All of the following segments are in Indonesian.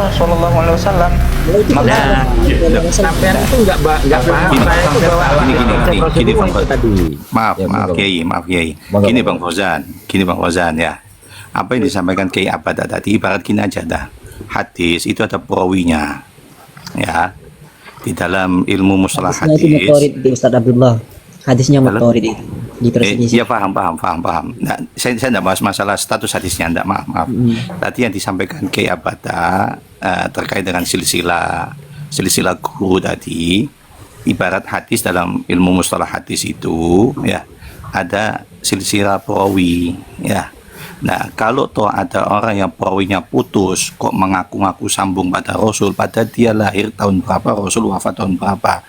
Rasulullah Shallallahu Alaihi Wasallam. Nah, itu Maka kan sampean itu nggak paham. Gini, Saya itu bawa gini, Bang itu tadi. Maaf, Ya, maaf monggo. Kiai. Monggo, Gini monggo. Bang Fauzan ya. Apa yang disampaikan Kiai Abad tadi ibarat gini aja dah. Hadis itu ada perawinya. Ya. Di dalam ilmu mustalah Hadisnya itu hadis. mutorid di Ustadz Abdullah. Hadisnya Dalam- mutorid itu di perselisih. Iya paham. Nah, saya tidak bahas masalah status hadisnya, enggak, maaf. Tadi yang disampaikan Kiai Abada terkait dengan silsilah guru tadi, ibarat hadis dalam ilmu mustalah hadis itu, ya ada silsilah perawi, ya. Nah, kalau toh ada orang yang perawinya putus, kok mengaku-ngaku sambung pada Rasul, pada dia lahir tahun berapa, Rasul wafat tahun berapa,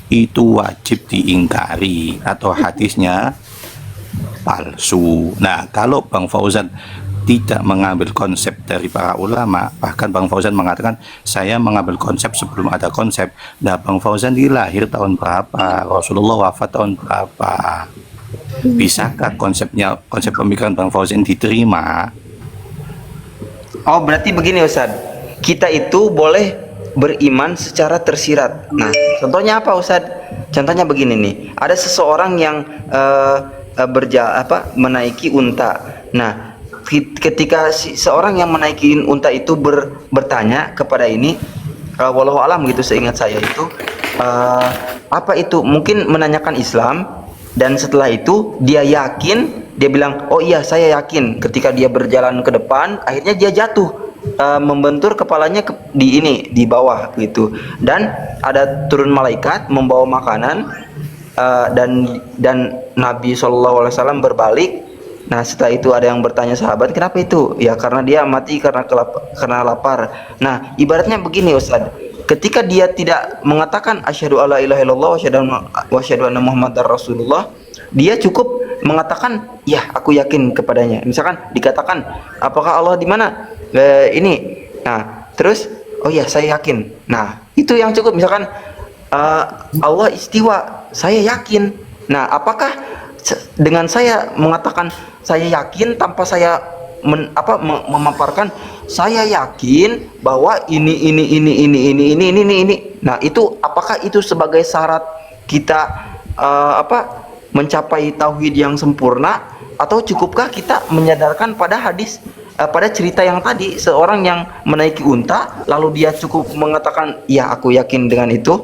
itu wajib diingkari atau hadisnya palsu. Nah, kalau Bang Fauzan tidak mengambil konsep dari para ulama, bahkan Bang Fauzan mengatakan saya mengambil konsep sebelum ada konsep. Nah, Bang Fauzan dilahir tahun berapa, Rasulullah wafat tahun berapa, bisakah konsep pemikiran Bang Fauzan diterima? oh berarti begini Ustaz, kita itu boleh beriman secara tersirat. Nah, contohnya apa Ustaz? Contohnya begini nih, ada seseorang yang menaiki unta. Nah, ketika seorang yang menaiki unta itu bertanya kepada ini, wallahu alam gitu, seingat saya itu apa itu, mungkin menanyakan Islam, dan setelah itu dia yakin, dia bilang oh iya saya yakin, ketika dia berjalan ke depan akhirnya dia jatuh, membentur kepalanya di bawah gitu, dan ada turun malaikat membawa makanan, dan Nabi SAW berbalik. Nah, setelah itu ada yang bertanya sahabat, kenapa itu? Ya karena dia mati karena lapar. Nah, ibaratnya begini Ustaz, ketika dia tidak mengatakan asyhadu alla ilaha illallah wa asyhadu anna muhammadar rasulullah, dia cukup mengatakan ya aku yakin kepadanya. Misalkan dikatakan apakah Allah di mana? Ini. Nah, terus oh ya saya yakin. Nah, itu yang cukup. Misalkan Allah istiwa, saya yakin. Nah, apakah dengan saya mengatakan saya yakin tanpa saya memaparkan saya yakin bahwa ini. Nah, itu apakah itu sebagai syarat kita mencapai tauhid yang sempurna, atau cukupkah kita menyadarkan pada hadis, pada cerita yang tadi, seorang yang menaiki unta lalu dia cukup mengatakan ya aku yakin dengan itu,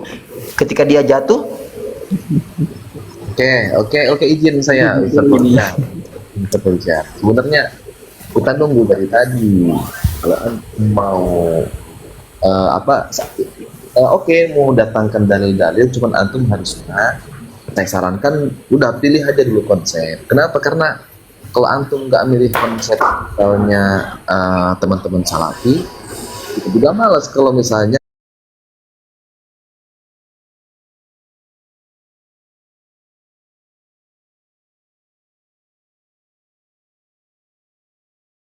ketika dia jatuh. Oke, izin saya Ustaz Fauzan. Sebenarnya kita nunggu dari tadi. Kalau mau mau datangkan dalil-dalil, cuman antum harusnya saya sarankan udah pilih aja dulu konsep. Kenapa? Karena kalau antum nggak milih konsep misalnya teman-teman salafi, itu juga malas kalau misalnya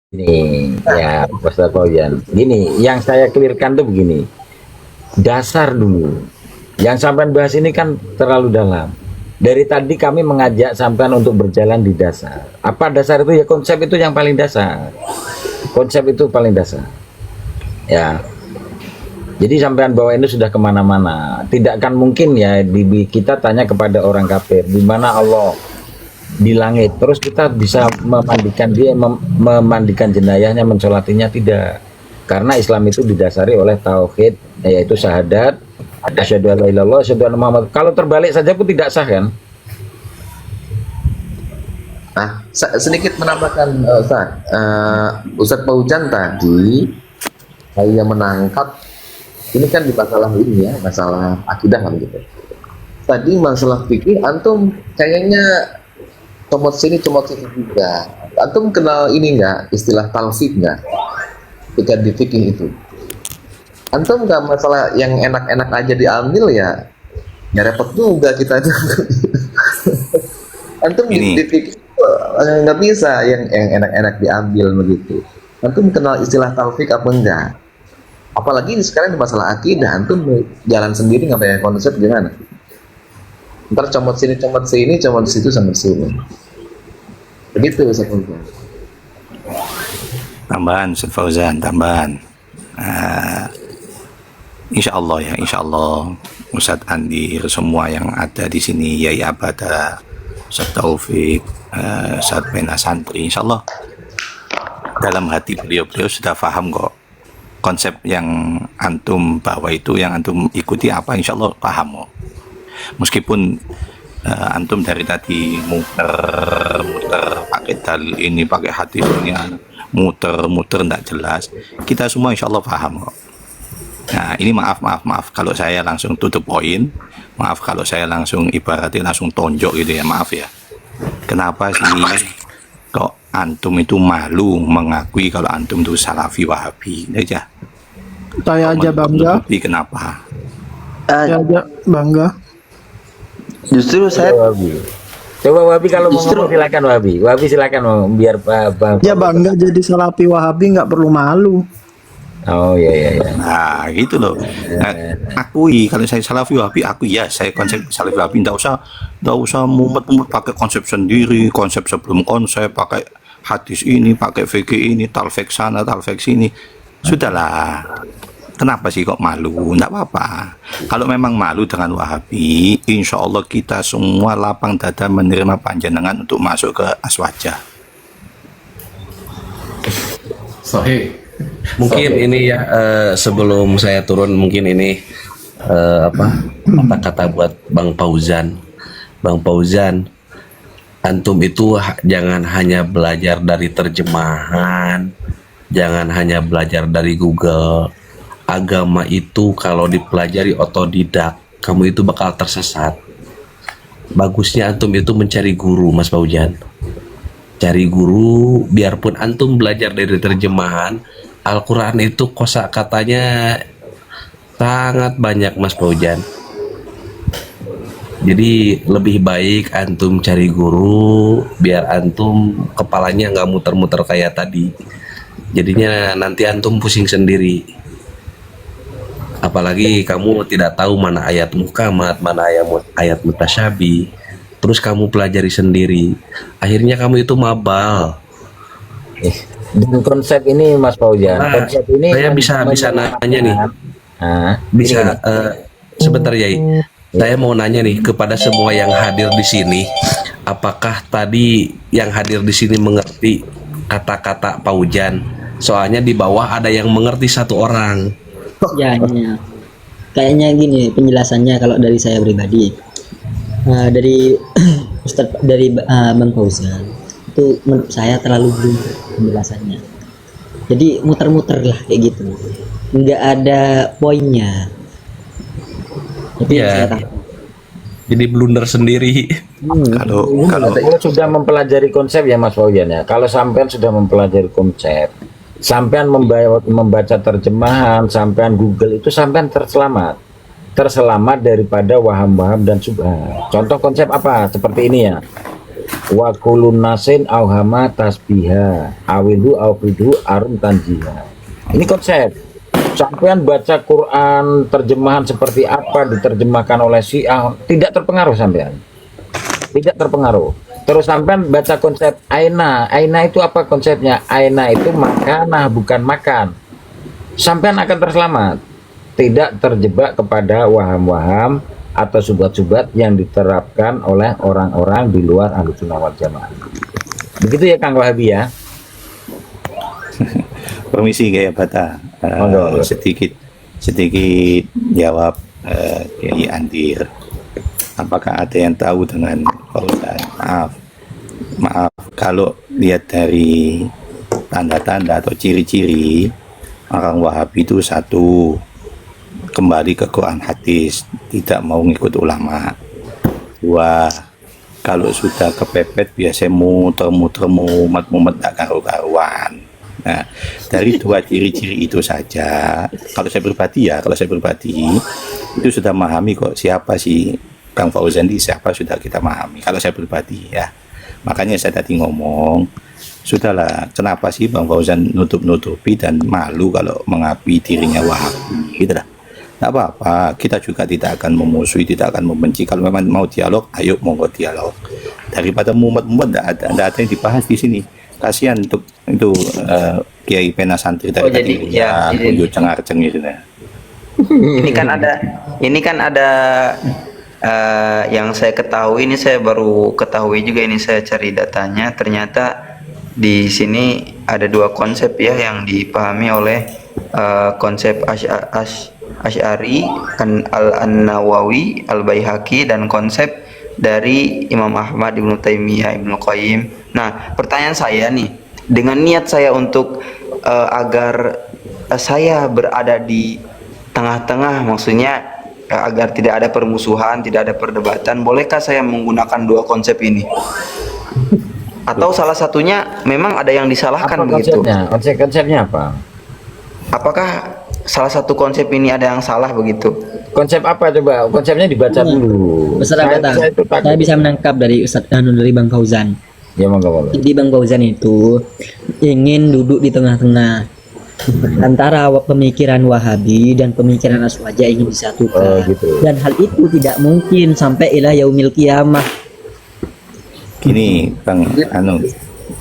Ini ya Ustaz Fauzan. Gini, yang saya clearkan tuh begini. Dasar dulu. Yang sampean bahas ini kan terlalu dalam. Dari tadi kami mengajak sampean untuk berjalan di dasar. Apa dasar itu? Ya konsep itu yang paling dasar. Konsep itu paling dasar. Ya. Jadi sampean bawa ini sudah kemana-mana. Tidak akan mungkin ya kita tanya kepada orang kafir di mana Allah di langit, terus kita bisa memandikan dia, memandikan jenayahnya, mensolatinya, tidak. Karena Islam itu didasari oleh tauhid, yaitu syahadat asyhadu alla ilaha illallah asyhadu anna muhammad. Kalau terbalik saja pun tidak sah kan? Nah, sedikit menambahkan Ustaz Fauzan tadi, saya menangkap ini kan di masalah ini ya, masalah akidah kan gitu. Tadi masalah fikih, antum kayaknya comot sini juga. Antum kenal ini nggak, istilah talfik nggak? Ketika di fikih itu, antum nggak masalah yang enak-enak aja diambil ya repot juga kita tuh. Antum di fikih nggak bisa yang enak-enak diambil begitu. Antum kenal istilah talfik apa enggak? Apalagi sekarang di masalah akidah, antum jalan sendiri nggak pakai konsep gimana? Ntar comot sini, comot situ, sampai sini. Begitu Ustaz Fauzan. Tambahan Ustaz Fauzan, tambahan. insya Allah ya, insya Allah Ustadz Andir, semua yang ada di sini, Yai Abada, Ustadz Taufik, Ustadz Pena Santri, insya Allah dalam hati beliau sudah paham kok konsep yang antum bawa itu, yang antum ikuti apa, insya Allah paham kok. Meskipun antum dari tadi muter pakai dalil ini, pakai hadis ini, muter nggak jelas, kita semua insya Allah paham kok. Nah ini maaf kalau saya langsung tutup poin, maaf kalau saya langsung ibaratnya langsung tonjok gitu ya, maaf ya. Kenapa sih kok antum itu malu mengakui kalau antum itu Salafi Wahabi aja? Saya aja bangga. Tapi kenapa? Saya aja bangga. Justru saya Coba Wahabi kalau mau Justru- ngomong silakan Wahabi. Wahabi silakan mau biar Bang. Ya bangga jadi Salafi Wahabi, nggak perlu malu. Oh iya. Nah gitu loh. Nah, akui kalau saya Salafi Wahabi, aku ya saya konsep Salafi Wahabi, nggak usah mumet pakai konsep sendiri, konsep sebelum konsep, pakai hadis ini, pakai fikih ini, talfik sana, talfik sini. Sudahlah. Kenapa sih kok malu? Nggak apa-apa. Kalau memang malu dengan Wahabi, insya Allah kita semua lapang dada menerima panjenengan untuk masuk ke Aswaja. Sahih. Mungkin ini ya sebelum saya turun mungkin ini kata-kata buat Bang Fauzan. Bang Fauzan, antum itu jangan hanya belajar dari terjemahan, jangan hanya belajar dari Google. Agama itu kalau dipelajari otodidak, kamu itu bakal tersesat. Bagusnya antum itu mencari guru, Mas Fauzan. Cari guru, biarpun antum belajar dari terjemahan, Al-Quran itu kosakatanya sangat banyak, Mas Fauzan. Jadi lebih baik antum cari guru, biar antum kepalanya nggak muter-muter kayak tadi. Jadinya nanti antum pusing sendiri. Apalagi kamu tidak tahu mana ayat muhkamat, mana ayat mutasyabih. Terus kamu pelajari sendiri. Akhirnya kamu itu mabal. Dengan konsep ini Mas Fauzan, Nah, konsep ini saya bisa nanya nih. Bisa Sebentar Yai. Saya mau nanya nih kepada semua yang hadir di sini, apakah tadi yang hadir di sini mengerti kata-kata Fauzan? Soalnya di bawah ada yang mengerti satu orang. Ya, kayaknya gini penjelasannya kalau dari saya pribadi. Dari Bang Fauzan itu menurut saya terlalu belum penjelasannya. Jadi muter-muter lah kayak gitu, nggak ada poinnya. Itu yang Iya. saya tahu. Jadi blunder sendiri. Kalau Saya sudah mempelajari konsep ya Mas Fauzan ya. Kalau sampean sudah mempelajari konsep, sampean membaca terjemahan, sampean Google itu sampean terselamat daripada waham-waham dan subhat. Contoh konsep apa? Seperti ini ya. Wa kulun nasin auhama tasbiha awidu aufidu arum tanjiha. Ini konsep. Sampean baca Quran terjemahan seperti apa diterjemahkan oleh Syiah, tidak terpengaruh sampean. Tidak terpengaruh. Terus sampean baca konsep aina. Aina itu apa konsepnya? Aina itu makanah bukan makan. Sampean akan terselamat. Tidak terjebak kepada waham-waham atau subhat-subhat yang diterapkan oleh orang-orang di luar Ahlussunnah wal Jamaah. Begitu ya Kang Wahabi ya. permisi Kiai Bata, Monggo. sedikit jawab Kiai Andir. Apakah ada yang tahu dengan Fauzan? Maaf kalau lihat dari tanda-tanda atau ciri-ciri orang Wahabi itu, satu, kembali ke Quran hadis, tidak mau ngikut ulama. Dua, kalau sudah kepepet biasanya muter-muter mumet tak karu-karuan. Nah, dari dua ciri-ciri itu saja, kalau saya pribadi itu sudah memahami kok siapa sih Kang Fauzan di siapa, sudah kita memahami. Kalau saya pribadi ya, makanya saya tadi ngomong, sudahlah, kenapa sih Bang Fauzan nutup-nutupi dan malu kalau mengakui dirinya Wahabi, gitu lah. Nggak apa-apa, kita juga tidak akan memusuhi, tidak akan membenci. Kalau memang mau dialog, ayo monggo dialog. Daripada mumet-mumet, nggak ada yang dibahas di sini. Kasihan untuk itu Kiai Pena Santri dari jadi, tadi ya, Buyo cengar-cengir. ini kan ada yang saya ketahui, ini saya baru ketahui juga, ini saya cari datanya, ternyata di sini ada dua konsep ya yang dipahami oleh konsep Asy'ari, An-Nawawi, Al-Baihaqi, dan konsep dari Imam Ahmad, Ibnu Taimiyah, Ibnu Qayyim. Nah, pertanyaan saya nih, dengan niat saya untuk agar saya berada di tengah-tengah, maksudnya agar tidak ada permusuhan, tidak ada perdebatan, bolehkah saya menggunakan dua konsep ini? Atau salah satunya memang ada yang disalahkan Apa begitu? konsepnya? Konsepnya apa? Apakah salah satu konsep ini ada yang salah begitu? Konsep apa coba? Konsepnya dibaca dulu. Ustaz Abata, itu takut. saya bisa menangkap dari dari Bang Fauzan. Ya monggo monggo. Jadi Bang Fauzan itu ingin duduk di tengah-tengah antara pemikiran Wahabi dan pemikiran Aswaja, ingin disatukan. Gitu. Dan hal itu tidak mungkin sampai ila yaumil kiamah. Gini Bang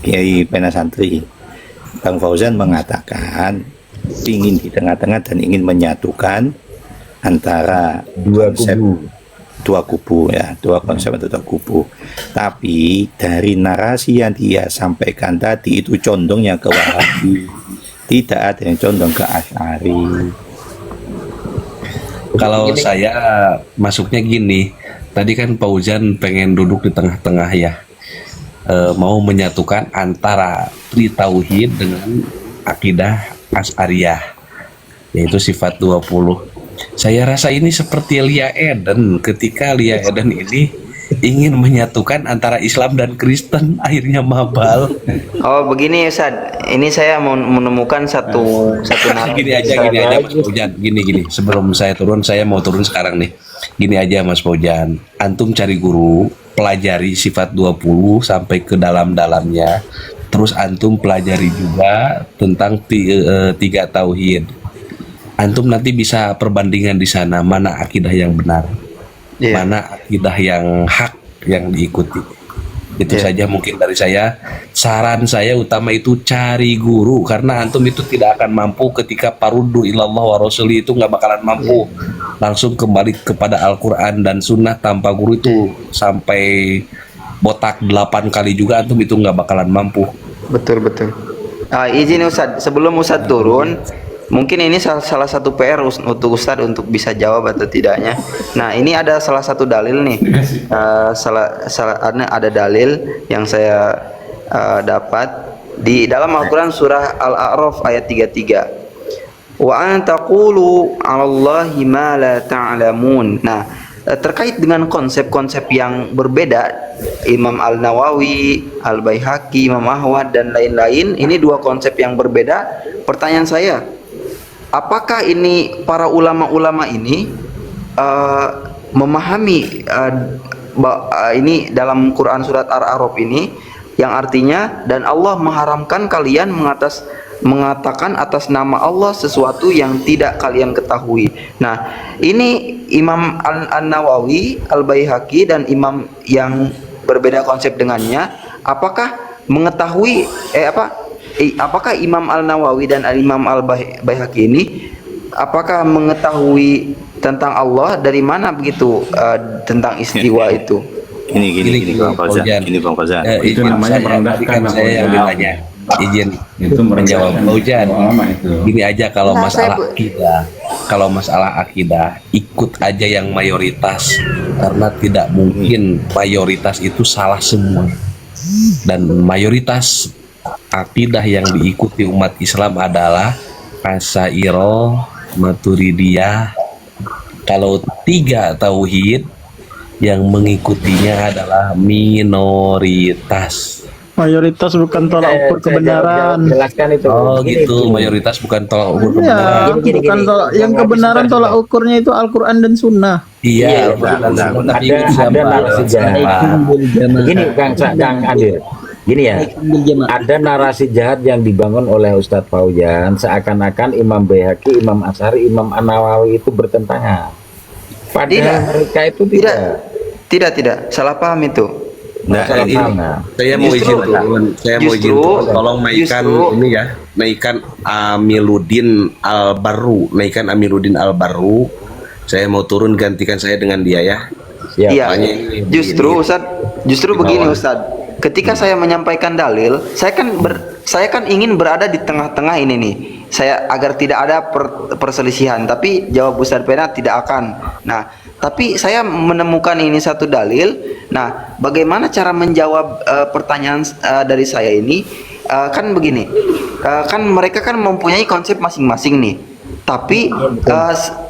Kiai Pena Santri, Bang Fauzan mengatakan ingin di tengah-tengah dan ingin menyatukan antara dua kubu ya, dua konsep atau dua kubu. Tapi dari narasi yang dia sampaikan tadi itu condongnya ke Wahabi, tidak ada yang condong ke Asy'ari. Kalau saya masuknya gini, tadi kan Fauzan pengen duduk di tengah-tengah ya. Mau menyatukan antara Tri Tauhid dengan akidah Asy'ariyah, yaitu sifat 20. Saya rasa ini seperti Lia Eden, ketika Lia Eden ini ingin menyatukan antara Islam dan Kristen, akhirnya mabal. Oh begini Ustaz, ini saya mau menemukan satu narasi. Gini aja Mas Fauzan, gini. Sebelum saya turun, saya mau turun sekarang nih. Gini aja Mas Fauzan, antum cari guru, pelajari sifat 20 sampai ke dalam-dalamnya. Terus antum pelajari juga tentang tiga tauhid. Antum nanti bisa perbandingan di sana, mana akidah yang benar, mana akidah yang hak yang diikuti. Itu saja mungkin dari saya. Saran saya utama itu cari guru, karena antum itu tidak akan mampu ketika paruddu ilallah wa rasuli, itu nggak bakalan mampu langsung kembali kepada Al-Quran dan Sunnah tanpa guru itu sampai botak 8 kali juga antum itu nggak bakalan mampu. Betul. Izin Ustaz, sebelum Ustaz turun, mungkin ini salah satu PR untuk Ustaz untuk bisa jawab atau tidaknya. Nah, ini ada salah satu dalil nih. Ada dalil yang saya dapat di dalam Al-Quran surah Al-A'raf ayat 33. Wa an taqulu 'alallahi ma la ta'lamun. Nah, terkait dengan konsep-konsep yang berbeda, Imam Al-Nawawi, Al-Baihaqi, Imam Ahmad dan lain-lain, ini dua konsep yang berbeda. Pertanyaan saya, apakah ini para ulama-ulama ini memahami ini dalam Quran surat Ar-A'raf ini yang artinya, dan Allah mengharamkan kalian mengatakan atas nama Allah sesuatu yang tidak kalian ketahui. Nah, ini Imam An-Nawawi, Al-Baihaqi dan imam yang berbeda konsep dengannya, apakah mengetahui apakah Imam Al-Nawawi dan Imam Al-Baihaqi ini apakah mengetahui tentang Allah, dari mana begitu tentang istiwa itu? Gini Bang Fauzan. Itu namanya merendahkan saya yang ditanya. Izin itu menjawab Fauzan. Gini aja, kalau masalah akidah ikut aja yang mayoritas, karena tidak mungkin mayoritas itu salah semua. Dan mayoritas akidah yang diikuti umat Islam adalah Asy'ariyah, Maturidiyah. Kalau tiga tauhid yang mengikutinya adalah minoritas. Mayoritas bukan tolak ukur kebenaran. Jelaskan itu. Oh gitu, mayoritas bukan tolak ukur kebenaran. Iya, bukan tolak, yang kebenaran tolak ukurnya itu Al-Quran dan Sunnah. Iya, ada narasi jahat. Begini Kang Adir. Gini ya, ada narasi jahat yang dibangun oleh Ustadz Fauzan, seakan-akan Imam Baihaqi, Imam Asy'ari, Imam An-Nawawi itu bertentangan. Padahal mereka itu tidak. Tidak, salah paham itu. Nah, Salah ini paham, nah. Saya mau Justru- izin turun, saya mau izin justru- turun. Tolong naikkan justru- ini ya, naikkan Amiluddin Al-Baru, naikkan Amiluddin Al-Baru. Saya mau turun gantikan saya dengan dia ya. Siap. Iya, Makanya ini justru begini. Ustaz, justru Di begini bawah. Ustaz. Ketika saya menyampaikan dalil, saya kan ingin berada di tengah-tengah ini nih. Saya agar tidak ada perselisihan, tapi jawab Ustaz Pena tidak akan. Nah, tapi saya menemukan ini satu dalil. Nah, bagaimana cara menjawab pertanyaan dari saya ini? Kan begini. Kan mereka kan mempunyai konsep masing-masing nih. Tapi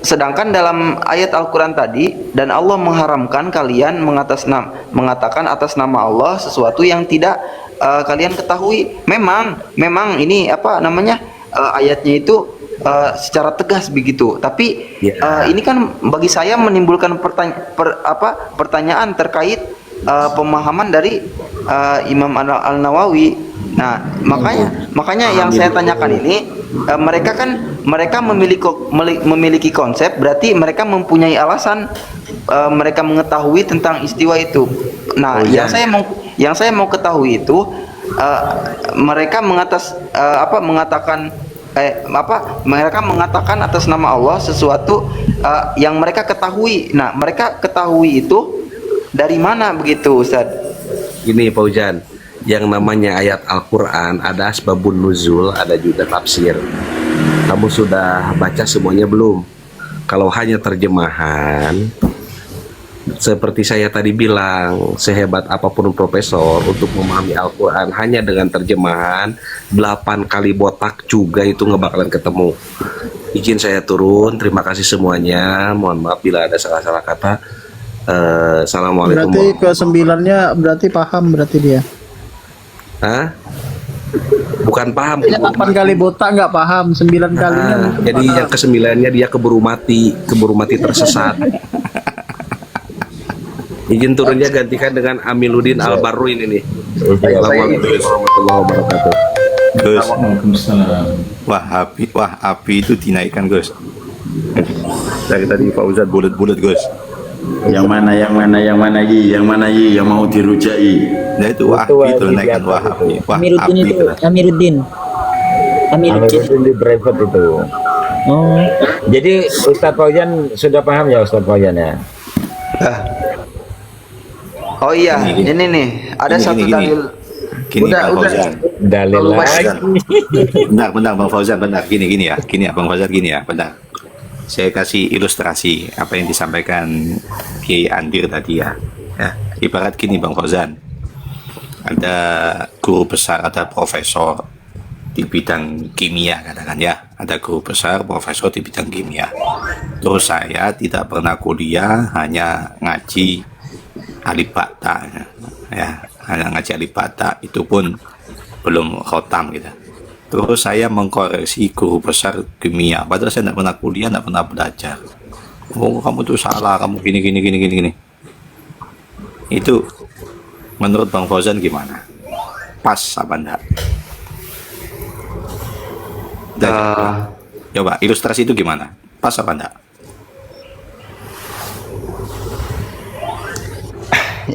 sedangkan dalam ayat Al-Quran tadi, dan Allah mengharamkan kalian mengatakan atas nama Allah sesuatu yang tidak kalian ketahui. Memang ini apa namanya ayatnya itu secara tegas begitu. Tapi ini kan bagi saya menimbulkan pertanyaan terkait pemahaman dari Imam Al-Nawawi. Nah, makanya yang saya tanyakan ini, mereka memiliki konsep, berarti mereka mempunyai alasan, mereka mengetahui tentang istiwa itu. Nah, yang saya mau ketahui itu, mereka mereka mengatakan atas nama Allah sesuatu yang mereka ketahui. Nah, mereka ketahui itu dari mana begitu, Ustaz? Gini Pak Ujan, yang namanya ayat Al-Quran ada asbabun nuzul, ada juga tafsir. Kamu sudah baca semuanya belum? Kalau hanya terjemahan, seperti saya tadi bilang, sehebat apapun profesor untuk memahami Al-Quran hanya dengan terjemahan 8 kali botak juga itu nggak bakalan ketemu. Izin saya turun, terima kasih semuanya, mohon maaf bila ada salah-salah kata. Assalamualaikum. Berarti ke-9-nya berarti paham berarti dia. Hah? Bukan paham. Ya, 8 kali botak nggak paham, 9 kalinya mungkin Jadi paham. yang ke-9-nya dia keburu mati tersesat. Izin turunnya gantikan dengan Amiluddin Al-Baru ini nih. Assalamualaikum warahmatullahi wabarakatuh. Gus, Wahabi itu dinaikkan Gus. Dari tadi Pak Ustadz bulat-bulat Gus. Yang mana Yi yang mau dirujai. Nah itu Wahabi itu naikkan Wahabi. Amiruddin itu, Wahabi. Amiruddin. Di private itu. Oh, Jadi Ustadz Fauzan sudah paham ya Ustadz Fauzan ya? Oh iya, ini nih, ada satu dalil. Gini Bang Fauzan. Dalil lagi. Benar Bang Fauzan, benar. Gini ya Bang Fauzan, gini ya, benar. Saya kasih ilustrasi apa yang disampaikan Kiai Andir tadi ya. Ibarat gini Bang Fauzan, ada guru besar, ada profesor di bidang kimia katakan ya, ada guru besar profesor di bidang kimia. Terus saya tidak pernah kuliah, hanya ngaji alif bata ya, hanya ngaji alif bata, itu pun belum khotam gitu. Terus saya mengkoreksi guru besar kimia, padahal saya tidak pernah kuliah, tidak pernah belajar. Oh kamu tuh salah, kamu gini. Itu menurut Bang Fauzan gimana? Pas apa enggak? Coba ilustrasi itu gimana? Pas apa enggak?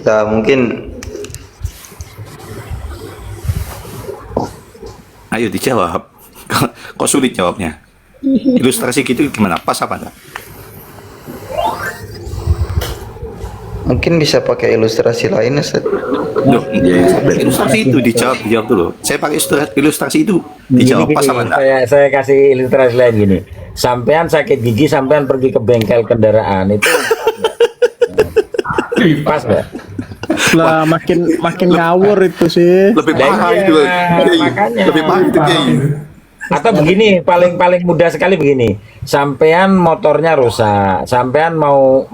Ya mungkin Ayo dijawab. Kok sulit jawabnya? Ilustrasi gitu gimana? Pas apa enggak? mungkin bisa pakai ilustrasi lain, Ustaz. Loh, ilustrasi itu dijawab dulu. Saya pakai ilustrasi itu dijawab pas apa enggak? Saya kasih ilustrasi lain gini. Sampean sakit gigi, sampean pergi ke bengkel kendaraan itu pas nggak? Lah makin ngawur itu sih. Lebih parah Iya, itu. makanya. Lebih parah itu Kiai. Atau begini, paling mudah sekali begini. Sampean motornya rusak, sampean mau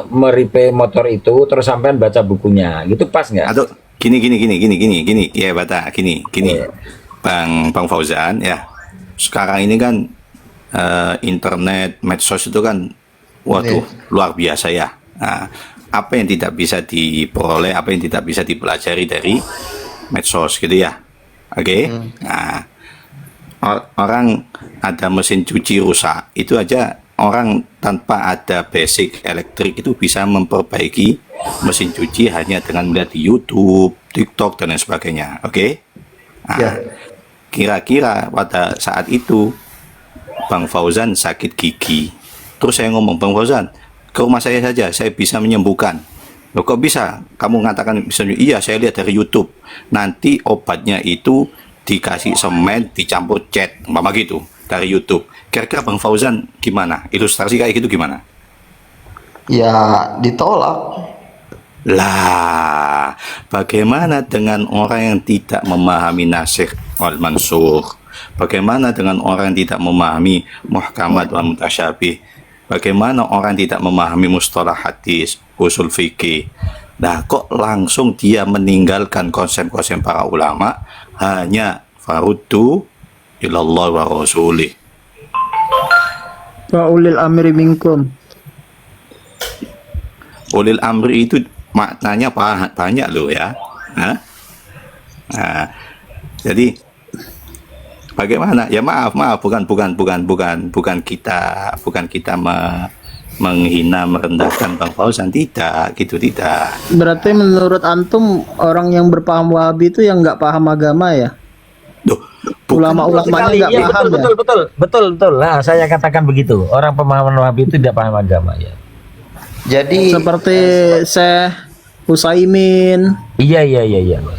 meripe motor itu, terus sampean baca bukunya, gitu pas nggak? Atau gini. Ya Bata, gini. Bang Fauzan ya. Sekarang ini kan internet, medsos itu kan waduh luar biasa ya. Nah, apa yang tidak bisa diperoleh, apa yang tidak bisa dipelajari dari medsos gitu ya. Oke. Nah, orang ada mesin cuci rusak, itu aja orang tanpa ada basic elektrik itu bisa memperbaiki mesin cuci hanya dengan melihat di YouTube, TikTok dan lain sebagainya. Oke? Nah, Ya. kira-kira pada saat itu Bang Fauzan sakit gigi. Terus saya ngomong, Bang Fauzan, ke rumah saya saja, saya bisa menyembuhkan. Loh, kok bisa? Kamu mengatakan misalnya, iya saya lihat dari YouTube. Nanti obatnya itu dikasih semen, dicampur cat, umpama gitu, dari YouTube. Kira-kira Bang Fauzan gimana? Ilustrasi kayak gitu gimana? Ya ditolak. Lah, bagaimana dengan orang yang tidak memahami nasikh wal mansukh? Bagaimana dengan orang yang tidak memahami muhkamat wal mutasyabih? Bagaimana orang yang tidak memahami mustalah hadis, usul fikih? Nah, kok langsung dia meninggalkan konsep-konsep para ulama hanya faruddu ilallah wa rasulih. Wa ulil amri minkum. Ulil amri itu maknanya banyak loh ya. Hah? Nah, jadi bagaimana? Ya maaf, bukan kita menghina merendahkan Bang Fauzan, tidak, gitu tidak. Berarti menurut antum orang yang berpaham Wahabi itu yang nggak paham agama ya? Duh, Ulama-ulamanya nggak Iya, paham ya? betul. Nah, saya katakan begitu. Orang pemahaman Wahabi itu tidak paham agama ya. Jadi Seperti Syekh Utsaimin. Iya.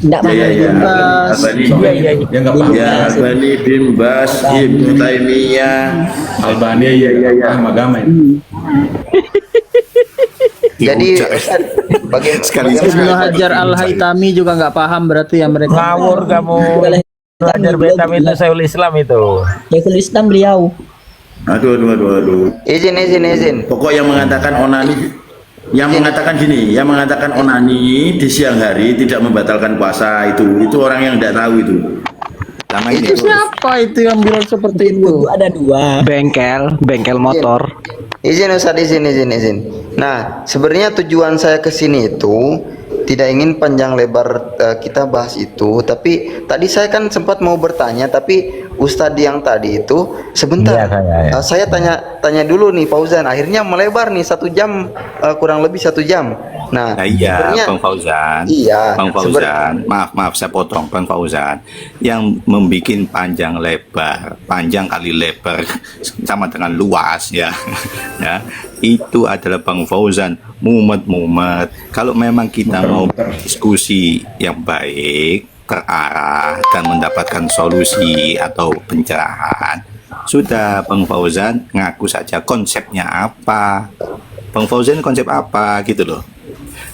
Enggak Ya, ya, Bas. Iya. Ya nggak paham. Ya, Albani, Bin Bas, Ibnu Taimiyah, Albani, ya, paham agama ini. jadi Diucap. Ustaz, Sekali Ibnu Hajar Al-Haitami juga nggak paham berarti ya mereka. Ngawur kamu. Belajar betam itu Syekhul Islam itu. Syekhul Islam beliau. Aduh. izin. Pokok yang mengatakan onani di siang hari tidak membatalkan puasa itu orang yang tidak tahu itu. Lama ini. Itu siapa itu yang bilang seperti itu? Itu ada dua. Bengkel motor. Izin Ustaz, izin. Nah, sebenarnya tujuan saya ke sini itu tidak ingin panjang lebar kita bahas itu, tapi tadi saya kan sempat mau bertanya, tapi Ustadz yang tadi itu sebentar, Iya, saya tanya dulu nih Fauzan, akhirnya melebar nih 1 jam, kurang lebih 1 jam. Nah, Nah, iya, sebenarnya- Bang Fauzan. Iya, Bang Fauzan, maaf saya potong, Bang Fauzan. Yang membuat panjang kali lebar sama dengan luas ya. Ya, itu adalah Bang Fauzan, mumet. Kalau memang kita mau diskusi yang baik, terarah dan mendapatkan solusi atau pencerahan, sudah Bang Fauzan ngaku saja konsepnya apa. Bang Fauzan konsep apa gitu loh.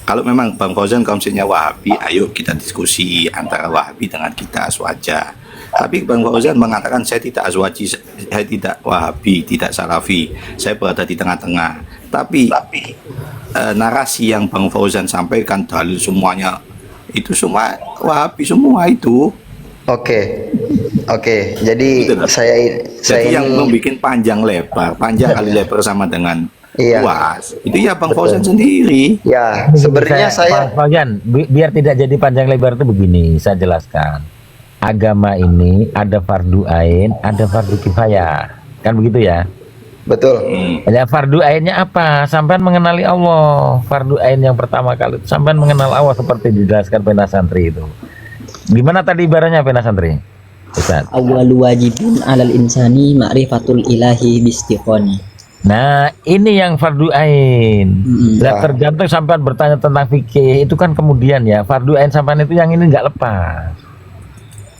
Kalau memang Bang Fauzan konsepnya Wahabi, ayo kita diskusi antara Wahabi dengan kita Aswaja. Tapi Bang Fauzan mengatakan saya tidak Aswaji, saya tidak Wahabi, tidak Salafi, saya berada di tengah-tengah. Tapi narasi yang Bang Fauzan sampaikan, dalil semuanya itu semua Wahabi semua itu. Oke. Jadi Gitu loh. saya Jadi yang ini membuat panjang kali lebar sama dengan Iya. luas, itu ya Bang Fauzan sendiri. ya sebenarnya saya Pak Fauzan, biar tidak jadi panjang lebar itu begini, saya jelaskan. Agama ini ada fardu ain, ada fardu kifayah. Kan begitu ya? betul. Ya, fardu ainnya apa? Sampai mengenali Allah. Fardu ain yang pertama kali sampai mengenal Allah seperti dijelaskan Pena Santri itu. Gimana tadi ibaratnya Pena Santri? Ustaz. Awwalu wajibun alal insani ma'rifatul ilahi bistiqoni. Nah, ini yang fardu ain. Lah tergantung sampean bertanya tentang fikih itu kan kemudian ya. Fardu ain sampean itu yang ini nggak lepas.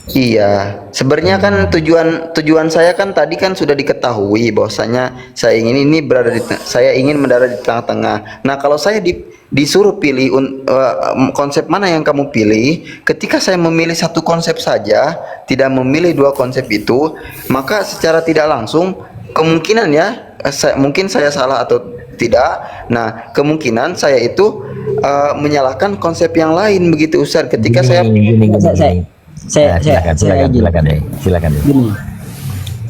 Iya, sebenarnya kan tujuan saya kan tadi kan sudah diketahui bahwasanya saya ingin mendarat di tengah-tengah. Nah, kalau saya disuruh pilih konsep mana yang kamu pilih, ketika saya memilih satu konsep saja, tidak memilih 2 konsep itu, maka secara tidak langsung kemungkinan ya, mungkin saya salah atau tidak. Nah, kemungkinan saya itu menyalahkan konsep yang lain begitu Ustaz. Ketika saya Gini. Saya Silakan. Gini,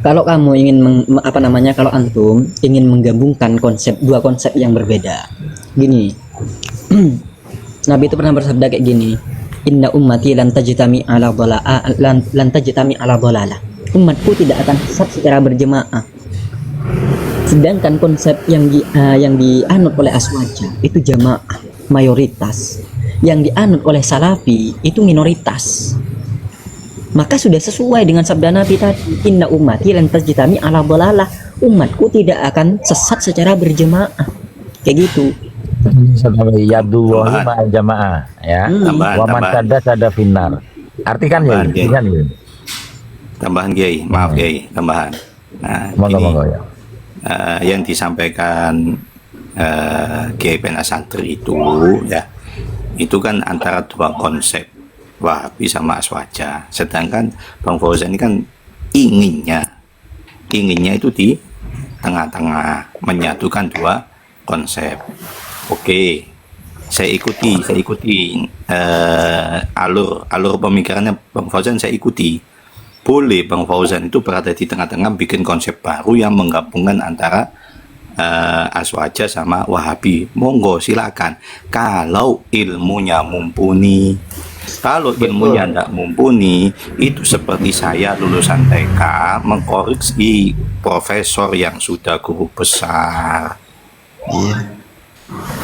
kalau kamu ingin kalau antum ingin menggabungkan 2 konsep yang berbeda, gini, Nabi itu pernah bersabda kayak gini, inna ummati lan tajtami ala dhalalah, umatku tidak akan sesat secara berjemaah. Sedangkan konsep yang dianut oleh Aswaja itu jamaah mayoritas, yang dianut oleh Salafi itu minoritas. Maka sudah sesuai dengan sabda Nabi tadi, inna ummati lan tajtami ala dhalalah, umatku tidak akan sesat secara berjamaah. Kayak gitu. Yadullahi ma'al jamaah ya. Wa man sada finnar. Artikan ya, artikan ya. Tambahan Kiai, maaf Kiai, tambahan. Nah, Monggo ya. Yang disampaikan Kiai Penasantri itu ya, itu kan antara dua konsep Wahabi sama Aswaja. Sedangkan Bang Fauzan ini kan inginnya itu di tengah-tengah, menyatukan dua konsep. Oke, saya ikuti alur pemikirannya Bang Fauzan, saya ikuti. Boleh Bang Fauzan itu berada di tengah-tengah, bikin konsep baru yang menggabungkan antara Aswaja sama Wahabi. Monggo silakan, kalau ilmunya mumpuni. Kalau ilmunya tidak mumpuni, itu seperti saya lulusan TK mengkoreksi profesor yang sudah guru besar. Iya.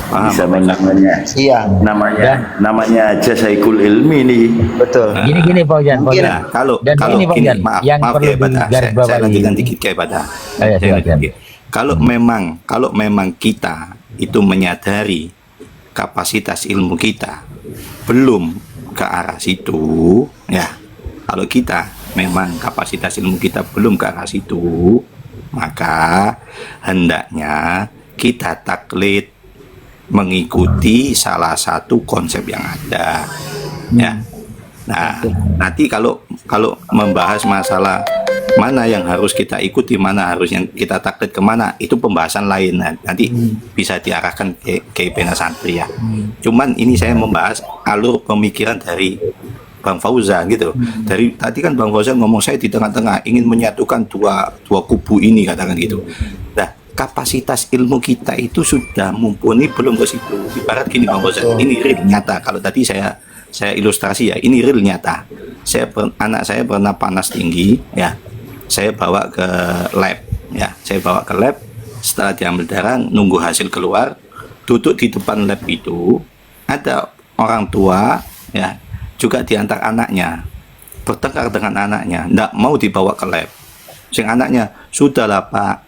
Bisa namanya. Iya. Namanya aja Saikul Ilmi nih. Betul. Gini Fauzan. Nah, kalau ini gini, maaf perlu ya Bada, saya lanjutkan dikit kayak Bada. Kalau memang kita itu menyadari kapasitas ilmu kita belum ke arah situ, ya. Kalau kita memang kapasitas ilmu kita belum ke arah situ, maka hendaknya kita taklid mengikuti salah satu konsep yang ada, ya. Nah, nanti kalau membahas masalah mana yang harus kita ikuti, mana harus yang kita taklid kemana, itu pembahasan lain. Nanti bisa diarahkan ke Penasantri ya. Cuman ini saya membahas alur pemikiran dari Bang Fauzan gitu. Dari tadi kan Bang Fauzan ngomong saya di tengah-tengah ingin menyatukan dua kubu ini, katakan gitu. Nah, kapasitas ilmu kita itu sudah mumpuni belum ke situ? Ibarat gini Bang Fauzan, ini real nyata. Kalau tadi saya ilustrasi ya, ini real nyata. Anak saya pernah panas tinggi ya. Saya bawa ke lab ya, setelah diambil darah, nunggu hasil keluar, duduk di depan lab itu ada orang tua ya, juga diantar anaknya, bertengkar dengan anaknya, ndak mau dibawa ke lab. Sing anaknya, sudahlah Pak,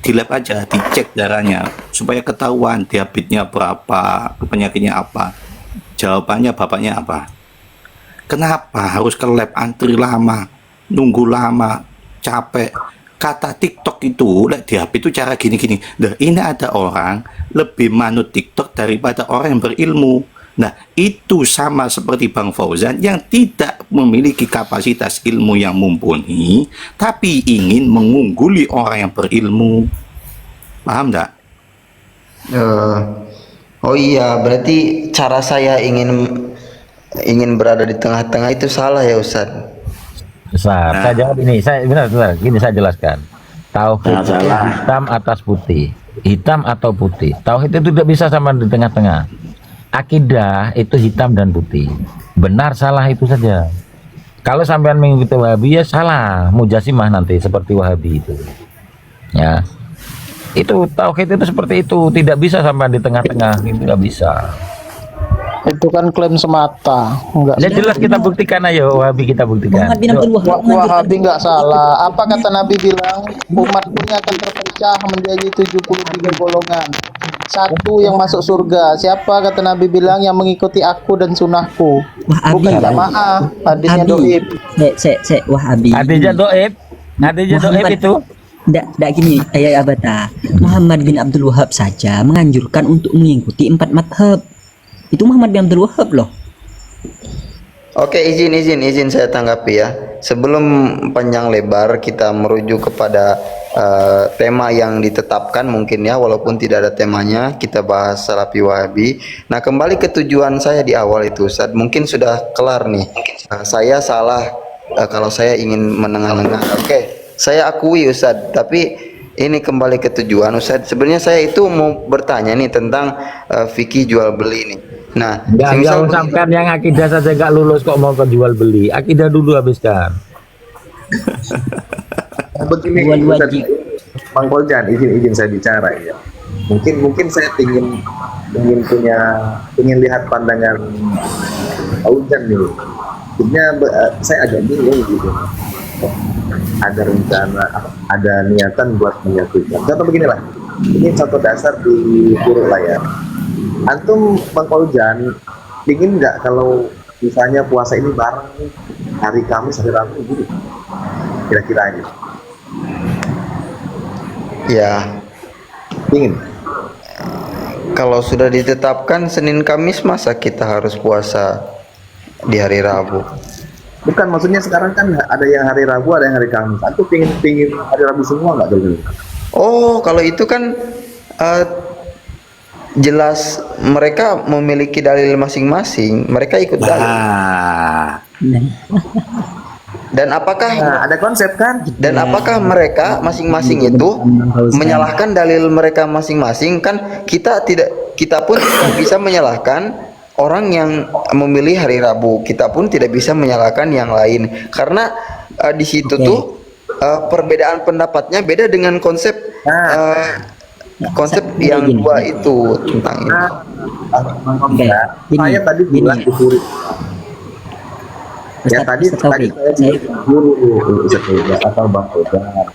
di lab aja, dicek darahnya supaya ketahuan diabetesnya berapa, penyakitnya apa. Jawabannya bapaknya apa? Kenapa harus ke lab, antri lama, nunggu lama, capek. Kata TikTok itu, lihat di HP itu cara gini-gini. Nah, ini ada orang lebih manut TikTok daripada orang yang berilmu. Nah, itu sama seperti Bang Fauzan yang tidak memiliki kapasitas ilmu yang mumpuni, tapi ingin mengungguli orang yang berilmu. Paham enggak? Oh iya, berarti cara saya ingin berada di tengah-tengah itu salah ya Ustaz? Saya jawab ini, benar, gini saya jelaskan. Tauhid itu hitam atas putih, hitam atau putih. Tauhid itu tidak bisa sama di tengah-tengah. Akidah itu hitam dan putih. Benar salah itu saja. Kalau sampean mengikuti Wahabi ya salah, Mujasimah nanti seperti Wahabi itu. Ya. Itu tauhid itu seperti itu, tidak bisa sampai di tengah-tengah, itu tidak bisa. Itu kan klaim semata, enggak. Ya jelas kita buktikan aja, Wahabi kita buktikan. Wahabi enggak salah. Apa kata Nabi bilang? Umatku ini akan terpecah menjadi 73 golongan. Satu yang masuk surga. Siapa kata Nabi bilang? Yang mengikuti aku dan sunnahku. Bukan jamaah. Hadisnya doib. Wahabi. Hadisnya doib. Hadisnya doib itu. Tidak gini, ayat abata. Muhammad bin Abdul Wahab saja menganjurkan untuk mengikuti 4 madhab. Itu Muhammad bin Abdul Wahab loh. Oke, izin saya tanggapi ya. Sebelum panjang lebar kita merujuk kepada tema yang ditetapkan mungkin ya, walaupun tidak ada temanya, kita bahas Salafi Wahabi. Nah, kembali ke tujuan saya di awal itu Ustaz, mungkin sudah kelar nih. Saya salah kalau saya ingin menengah-nengah. Oke, saya akui Ustaz, tapi ini kembali ke tujuan Ustaz. Sebenarnya saya itu mau bertanya nih tentang fikih jual beli nih. Nah, yang sampean yang akidah saja gak lulus kok mau ke jual beli. Akidah dulu habiskan. Begini Bang Poljan, izin saya bicara ya. Mungkin saya ingin lihat pandangan Paujan nih. Sebenarnya saya agak bingung gitu. Ada rencana, ada niatan buat menyatukan. Contoh beginilah. Ini contoh dasar di Puruk Layar. Antum Bang Paujan, ingin nggak kalau misalnya puasa ini bareng hari Kamis, hari Rabu gitu? Kira-kira aja. Ya, Ingin. kalau sudah ditetapkan Senin Kamis, masa kita harus puasa di hari Rabu? Bukan, maksudnya sekarang kan ada yang hari Rabu, ada yang hari Kamis. Aku pingin hari Rabu semua nggak dulu? Oh, kalau itu kan eh, jelas mereka memiliki dalil masing-masing. Mereka ikut dalil. Nah, Dan apakah Ada konsep kan? Dan apakah mereka masing-masing itu menyalahkan dalil mereka masing-masing? Kan kita pun tidak bisa menyalahkan orang yang memilih hari Rabu. Kita pun tidak bisa menyalahkan yang lain karena di situ tuh perbedaan pendapatnya beda dengan konsep yang dua itu tentang ini. Saya tadi bilang disuruh. Ya tadi saya guru atau Bang Oda.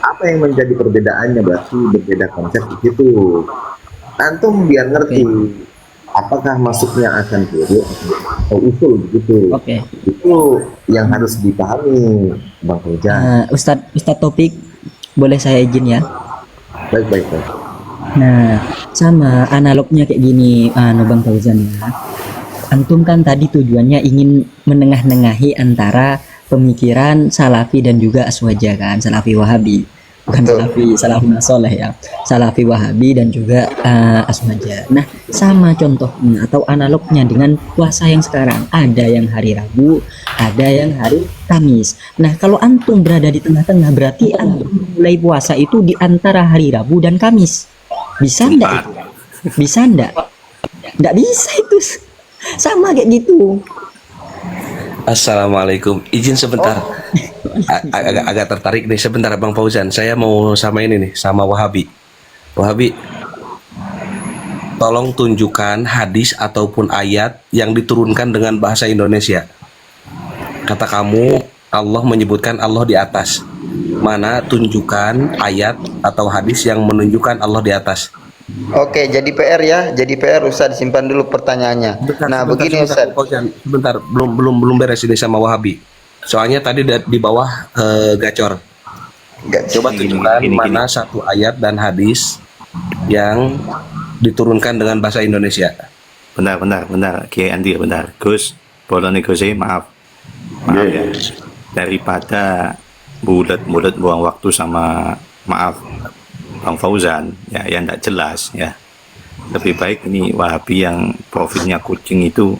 Apa yang menjadi perbedaannya, berarti berbeda konsep di situ. Antum biar ngerti apakah masuknya akan guru atau usul begitu. Itu yang harus dipahami Bang Oda. Ustadz Topik, boleh saya izin ya? Baik. Nah, sama analognya kayak gini, Bang Fauzan ya. Antum kan tadi tujuannya ingin menengah-nengahi antara pemikiran Salafi dan juga Aswaja kan, Salafi Wahabi. Bukan Salafi Nasoleh ya. Salafi Wahabi dan juga Aswaja. Nah, sama contohnya atau analognya dengan puasa yang sekarang. Ada yang hari Rabu, ada yang hari Kamis. Nah, kalau antum berada di tengah-tengah, berarti antum mulai puasa itu di antara hari Rabu dan Kamis. Bisa enggak itu? Bisa enggak? Enggak bisa itu. Sama kayak gitu. Assalamualaikum, izin sebentar. Agak tertarik nih sebentar Bang Fauzan. Saya mau sama ini nih, sama Wahabi. Tolong tunjukkan hadis ataupun ayat yang diturunkan dengan bahasa Indonesia. Kata kamu Allah menyebutkan Allah di atas. Mana tunjukkan ayat atau hadis yang menunjukkan Allah di atas? Oke, jadi PR ya, jadi PR Ustaz, simpan dulu pertanyaannya. Begini Ustaz. Sebentar, belum beres ini sama Wahabi. Soalnya tadi di bawah gacor. Coba tunjukkan mana satu ayat dan hadis yang diturunkan dengan bahasa Indonesia. Benar, Kiai Andi, benar. Gus, boleh nih Gus, maaf ya. Daripada bulat buang waktu sama Bang Fauzan ya yang tidak jelas ya, lebih baik ini Wahabi yang profilnya kucing itu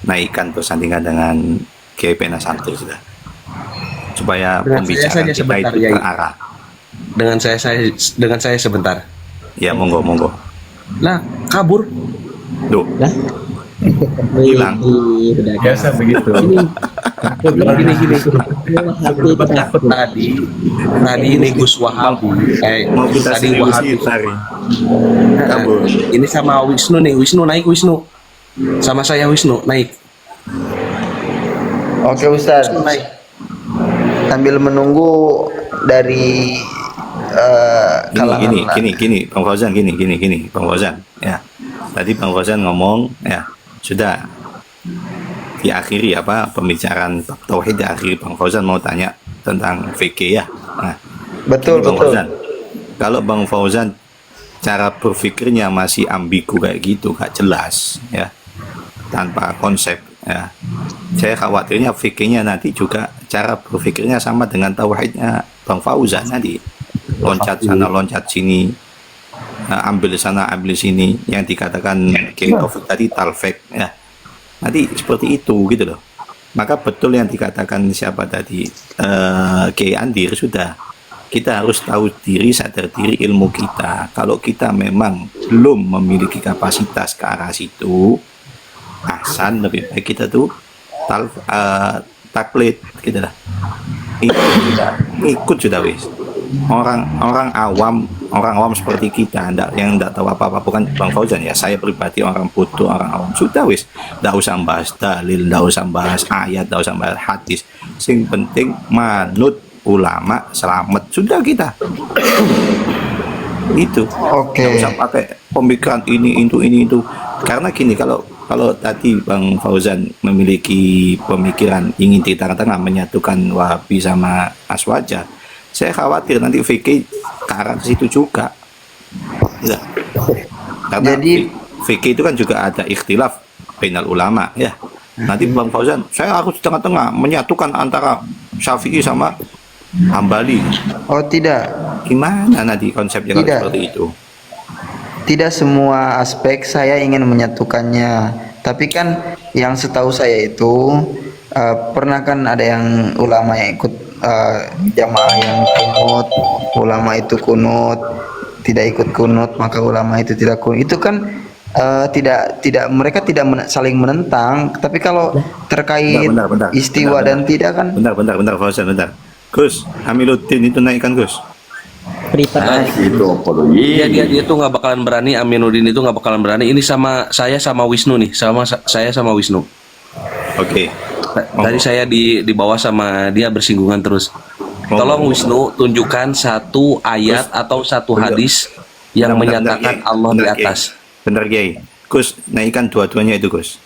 naikkan bersandingan dengan Kiai Penasanto sudah, supaya pembicaraan kita itu terarah. Dengan saya sebentar. Ya monggo. Lah kabur. Duh. Hilang. Biasa begitu. Gini. Tadi ini Gus Wahabi. Tadi Wahabi. Ini sama Wisnu nih. Wisnu naik. Sama saya Wisnu naik. Oke Ustaz. Sambil menunggu dari gini Bang Fauzan, gini Bang Fauzan ya. Tadi Bang Fauzan ngomong ya, sudah diakhiri pembicaraan tauhid diakhiri. Bang Fauzan mau tanya tentang fikih ya. Nah, betul. Fauzan, kalau Bang Fauzan cara berpikirnya masih ambigu kayak gitu, gak jelas ya, tanpa konsep ya, saya khawatirnya fikihnya nanti juga cara berpikirnya sama dengan tauhidnya Bang Fauzan nanti, loncat sana loncat sini, ambil sana ambil sini, yang dikatakan Kiai Taufik tadi talfek ya, nanti seperti itu gitu loh. Maka betul yang dikatakan siapa tadi, Kiai Andir, sudah kita harus tahu diri, sadar diri ilmu kita. Kalau kita memang belum memiliki kapasitas ke arah situ, ahsan, lebih baik kita tuh taklid gitu lah, ikut sudah wis. orang awam seperti kita yang tidak tahu apa-apa, bukan Bang Fauzan ya, saya pribadi orang bodoh, orang awam, sudah wis, tidak usah bahas dalil, tidak usah bahas ayat, tidak usah bahas hadis, sing penting manut ulama selamat, sudah kita itu. Oke. Nggak usah pakai pemikiran ini itu, karena gini, kalau tadi Bang Fauzan memiliki pemikiran ingin di tengah-tengah menyatukan Wahabi sama Aswaja, saya khawatir nanti VK ke arah ke situ juga. Ya. Karena Jadi- VK itu kan juga ada ikhtilaf bainal ulama ya. Nanti Bang Fauzan, saya harus di tengah-tengah menyatukan antara Syafi'i sama Hambali. Oh tidak, Gimana nanti konsepnya kalau Tidak. seperti itu? tidak semua aspek saya ingin menyatukannya. Tapi kan yang setahu saya itu pernah kan ada yang ulama yang ikut jamaah yang kunut, ulama itu kunut, tidak ikut kunut, maka ulama itu tidak kunut. Itu kan tidak mereka tidak saling menentang. Tapi kalau terkait Bentar, istiwa dan tidak kan Bentar, Fauzan, bentar. Gus, Hamiluddin itu naikkan Gus. Prepare. Gitu apa lo? Dia tuh nggak bakalan berani, Aminuddin itu nggak bakalan berani. Ini sama saya sama Wisnu nih, saya sama Wisnu. Oke. Tadi saya di bawah sama dia bersinggungan terus. Tolong Wisnu tunjukkan satu ayat atau satu hadis yang menyatakan Allah di atas. Bentar Kiai. Gus, naikkan dua-duanya itu Gus.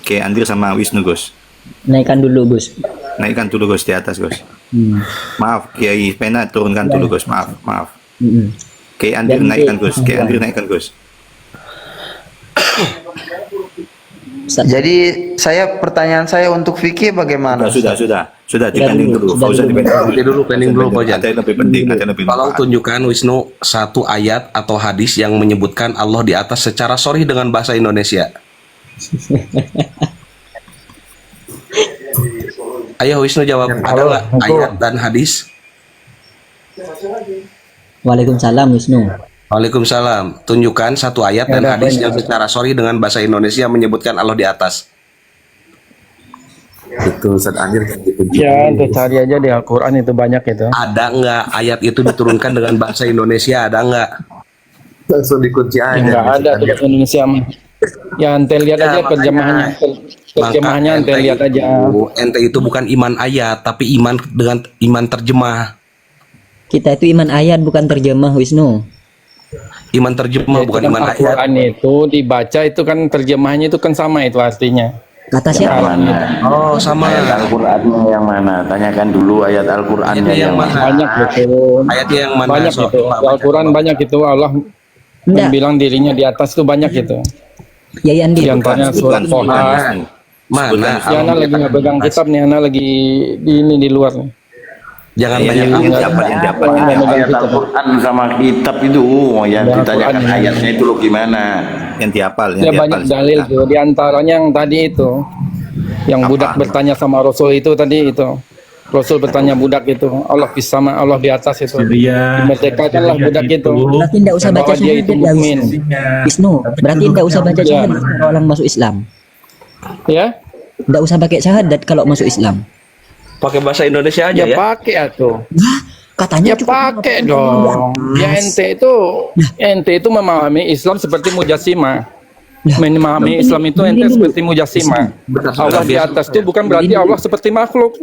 Kiai Andir sama Wisnu Gus. Naikkan dulu, Gus. Naikkan dulu Gus di atas Gus. Hmm. Maaf Kiai Pena, turunkan dulu Gus. Maaf. Mm-mm. Kiai Andir Dan naikkan Gus. Kiai Kiai- Andir naikkan Gus. Ustaz, jadi pertanyaan saya untuk Vicky bagaimana? Sudah dipending dulu. Sudah Fauzan dulu. dipending Pending dulu, Fauzan. Ada yang lebih penting, ada yang lebih Tolong manfaat. tunjukkan Wisnu satu ayat atau hadis yang menyebutkan Allah di atas secara sharih dengan bahasa Indonesia. Ayo Wisnu jawab, ada nggak ayat dan hadis? Waalaikumsalam, Wisnu. Waalaikumsalam. Tunjukkan satu ayat dan hadis yang secara sharih dengan bahasa Indonesia menyebutkan Allah di atas. Itu Ustaz Andir yang ditunjuk. Ya, itu cari aja di Al-Quran itu banyak itu. Ada nggak ayat itu diturunkan dengan bahasa Indonesia? Ada nggak? Langsung dikunci aja. Enggak ada tuh bahasa Indonesia mah. Ya ente lihat Ya, aja makanya. terjemahannya. Terjemahannya ente lihat aja. Ente itu bukan iman ayat, tapi iman dengan iman terjemah. Kita itu iman ayat bukan terjemah, Wisnu. Iman terjemah Ya, itu bukan kan iman ayat. Al-Quran itu dibaca itu kan terjemahannya itu kan sama itu artinya. Kata siapa? Oh, sama. Ayat Al-Qur'annya yang mana? Tanyakan dulu ayat Al-Qur'annya Ayatnya yang yang mana? mana. Banyak gitu. Ayatnya yang mana? Banyak Sok, gitu. Pak, Di Al-Quran banyak itu Allah Enggak. bilang dirinya di atas itu banyak gitu. Yai Andi. Di antaranya surat Toha. Mana? Ya, Ana lagi nggak pegang kitab nih, Ana lagi di luar nih. Jangan Yang banyak dapat. Ayat Al-Qur'an sama kitab itu yang Ya, ditanyakan Al-Quran. ayatnya itu lo gimana? Yang dihafal, Ya banyak dalil tuh. Di antaranya yang tadi itu, yang Apa? budak bertanya sama Rasul itu tadi itu. Rasul bertanya budak itu, Allah di sama, Allah di atas itu. Dimerdekakanlah budak itu. Berarti tidak usah baca Bahwa dia syahadat itu ya, mukmin. Wisnu. Berarti tidak usah baca Ya. syahadat kalau orang masuk Islam. Ya, Tidak usah pakai syahadat kalau masuk Islam. pakai bahasa Indonesia aja ya ya. pakai atuh. Katanya Ya pakai dong. Ya ente itu memahami Islam seperti mujassimah. Memahami Islam itu ente seperti mujassimah. Allah di atas itu bukan berarti Allah seperti makhluk.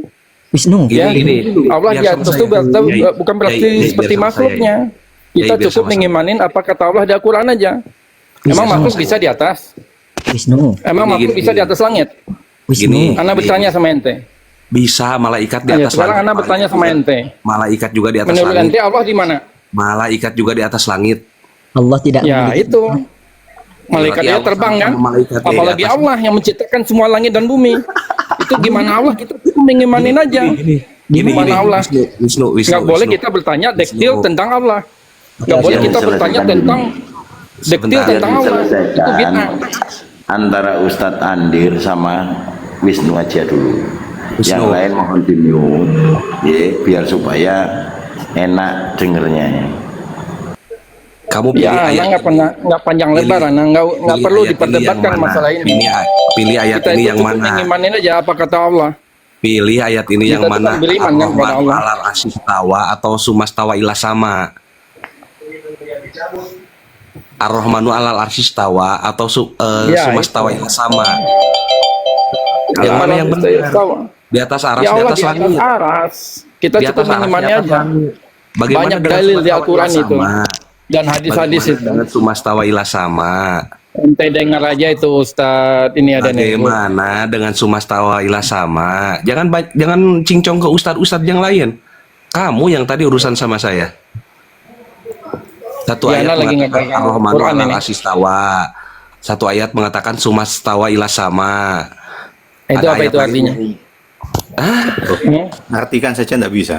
Wisnu. Ya, Gini. Allah di Biar atas itu selesai. bukan berarti Yai, seperti biar selesai, makhluknya. Yai, Kita biar cukup sama-sama. mengimanin apa kata Allah di Al-Quran aja. Emang makhluk bisa di atas? Wisnu. Emang Gini, makhluk gini, bisa di gini. atas langit? Wisnu. Gini. Ana bertanya sama ente. Bisa malaikat di Ya, atas sekarang Ana bertanya sama ente. Malaikat juga di atas Menurut langit. ente Allah di mana? Malaikat juga di atas langit. Allah tidak Ya memiliki- itu. Malaikat Berarti dia Allah terbang kan? sama malaikat dia di Apalagi atas. Allah yang menciptakan semua langit dan bumi. Itu gimana Allah? Kita cukup mengimanin aja. Gimana Allah? Wisnu. Nggak boleh kita bertanya dektil tentang Allah. Nggak boleh kita bertanya tentang dektil Sebentar. tentang Allah. Itu Diselesaikan bid'ah. antara Ustadz Andir sama Wisnu aja dulu. Wisnu. Yang lain mohon di mute, ya, biar supaya enak dengernya. Kamu pilih Ya, ayat. Ana nggak panjang lebar, Ana nggak Pilih perlu ayat ini diperdebatkan yang mana. masalah ini. Pilih ayat Kita ini itu yang cukup mana? mengimanin aja apa kata Allah. Pilih ayat ini yang Kita tetap mana, beriman kan kepada Ar-Rahmanu Allah. alal arsy istawa atau sumastawa ila sama. Ar-Rahmanu alal arsy istawa atau Ya, sumastawa itu. ila sama. Yang mana yang benar? Di atas aras, Ya di Allah atas di atas langit. aras. Kita Di cukup atas aras, mengimani di atas aja. langit. Bagaimana Banyak dengan dalil di sumastawa Al-Quran ila itu sama? dan hadis-hadis Bagaimana itu. dengan sumastawa ila sama? Ente dengar aja itu Ustadz ini ada nih. Bagaimana dengan sumastawa ila sama? Jangan cincong ke ustadz-ustadz yang lain. Kamu yang tadi urusan sama saya. Satu Ya, ayat Ana lagi mengatakan ngepegang Ar-Rahmanu Quran alal ini. arsy istawa. Satu ayat mengatakan sumastawa ila sama. Itu Ada apa ayat itu lain. artinya? Artikan saja nggak bisa.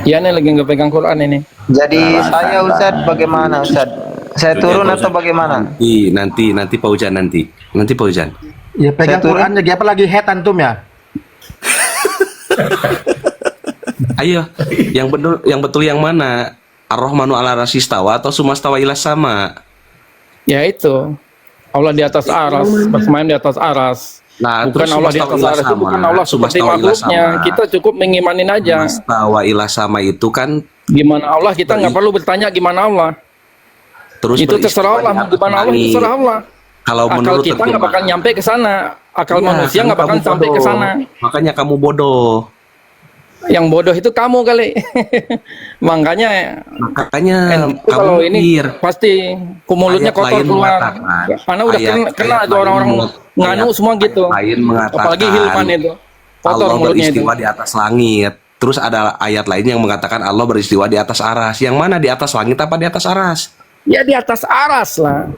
Ya Ana lagi ngepegang Quran ini. Jadi saya Ustadz bagaimana Ustadz? Saya turun atau bagaimana? Nanti Pak Ujan nanti Pak Ujan. Ya pegang Saya turun. Quran lagi apa lagi head antum ya? Ayo, yang betul yang mana? Ar-Rahmanu ala arsy istawa atau sumastawa ila sama? Ya itu. Allah di atas aras, bersemayam di atas aras. Nah, Bukan terus Allah di atas sumastawa ila aras itu sama, bukan Allah seperti sumastawa ila makhluknya. sama. Kita cukup mengimanin aja. Sumastawa ila sama itu kan Gimana Allah kita nggak perlu bertanya gimana Allah. terus Itu terserah Allah. beristiwa di atas Gimana Allah langit. terserah Allah. Kalau Akal menurut kita nggak bakal terjemahan- nyampe ke sana. Akal Iya, manusia kan nggak bakal kamu sampai ke bodoh. sana. Makanya kamu bodoh. Yang bodoh itu kamu kali. Makanya Makanya itu kamu kalau ini mikir. pasti mulutnya Ayat kotor lain keluar. mengatakan, Karena udah kena ayat itu orang-orang lain nganu ayat semua gitu. lain mengatakan Apalagi Hilman itu. Kotor Allah mulutnya itu. beristiwa di atas langit. Terus ada ayat lain yang mengatakan Allah beristiwa di atas aras. Yang mana di atas langit apa di atas aras? Ya di atas aras lah.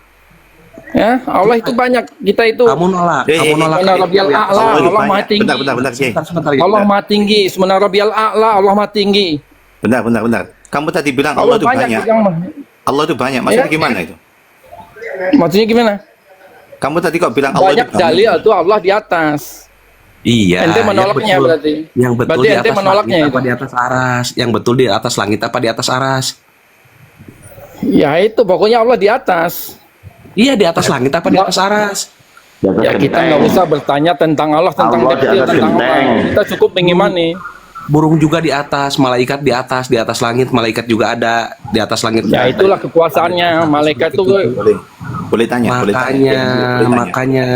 Ya, Allah itu banyak. Kita itu Kamu nolak. Kamu nolak. Subhana rabbiyal a'la, Allah itu Allah maha banyak. tinggi. Bentar, Kiai. Sebentar, Allah maha tinggi. Subhana rabbiyal a'la, Allah maha tinggi. Bentar. Kamu tadi bilang Allah itu banyak. yang mah. Allah itu banyak. Maksudnya Ya. gimana itu? Maksudnya gimana? Kamu tadi kok bilang Allah Banyak itu banyak. dalil itu Allah di atas. Iya. Ente menolaknya yang betul. berarti. Yang betul Berarti di ente atas menolaknya langit apa itu. di atas aras? Yang betul di atas langit apa di atas aras? Ya itu pokoknya Allah di atas. Iya di atas langit apa di atas aras? Ya kita nggak usah bertanya tentang Allah, tentang detail tentang Allah. Kita cukup mengimani. Burung juga di atas, malaikat di atas langit malaikat juga ada di atas langit. Ya itulah kekuasaannya. Malaikat itu Boleh tanya. Boleh tanya. Makanya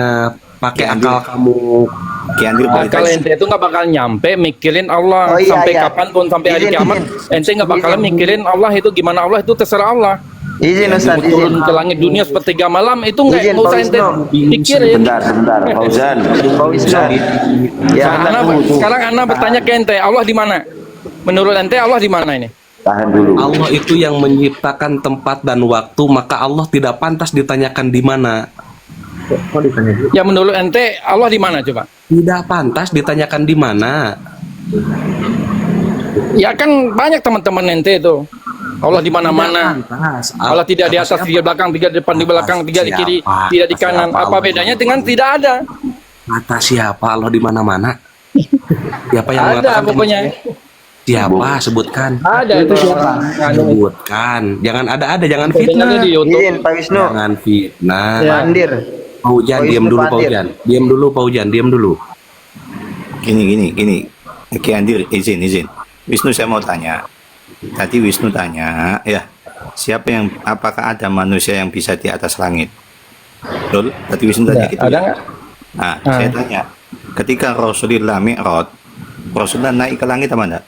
pakai Kiai akal Andri. kamu. Kiai Andri boleh akal tanya. ente itu nggak bakal nyampe mikirin Allah Oh, iya, sampai iya. kapanpun sampai hari Izin, kiamat. izin. Ente nggak bakalan mikirin Allah itu gimana Allah itu terserah Allah. Izin Ustadz, izin. Turun ke langit dunia sepertiga malam itu nggak Izin, usah Pak ente Wisnu. pikirin. Sebentar, Fauzan. Pak Wisnu. Ya, Sekarang Ana bertanya ke ente, Allah di mana? Menurut ente Allah di mana ini? Tahan dulu. Allah itu yang menciptakan tempat dan waktu, maka Allah tidak pantas ditanyakan di mana. Ya menurut ente Allah di mana coba? Tidak pantas ditanyakan di mana. Ya kan banyak teman-teman ente itu. Allah di mana-mana. Pantas. Allah tidak di atas, tidak di belakang, tidak di depan, di belakang, tidak di kiri, Siapa? tidak di kanan. Siapa Apa Allah? bedanya dengan tidak ada? Kata siapa Allah di mana-mana? Siapa yang Ada mengatakan pokoknya. Siapa? Sebutkan. Ada itu siapa? Sebutkan. Jangan ada-ada, jangan Bedanya fitnah. di YouTube. izin Pak Wisnu. Jangan fitnah. Ya. Mandir. Pak Ujan, Pak diam Wisnu dulu Pak Pandir. Ujan. Diam dulu Pak Ujan, diam dulu. Gini. Kiai Andri, izin. Wisnu saya mau tanya. Tadi Wisnu tanya, ya, apakah ada manusia yang bisa di atas langit? Betul? Tadi Wisnu tanya gitu. Ada ya? nggak? Nah, saya tanya, ketika Rasulullah Mi'raj, Rasulullah naik ke langit apa enggak?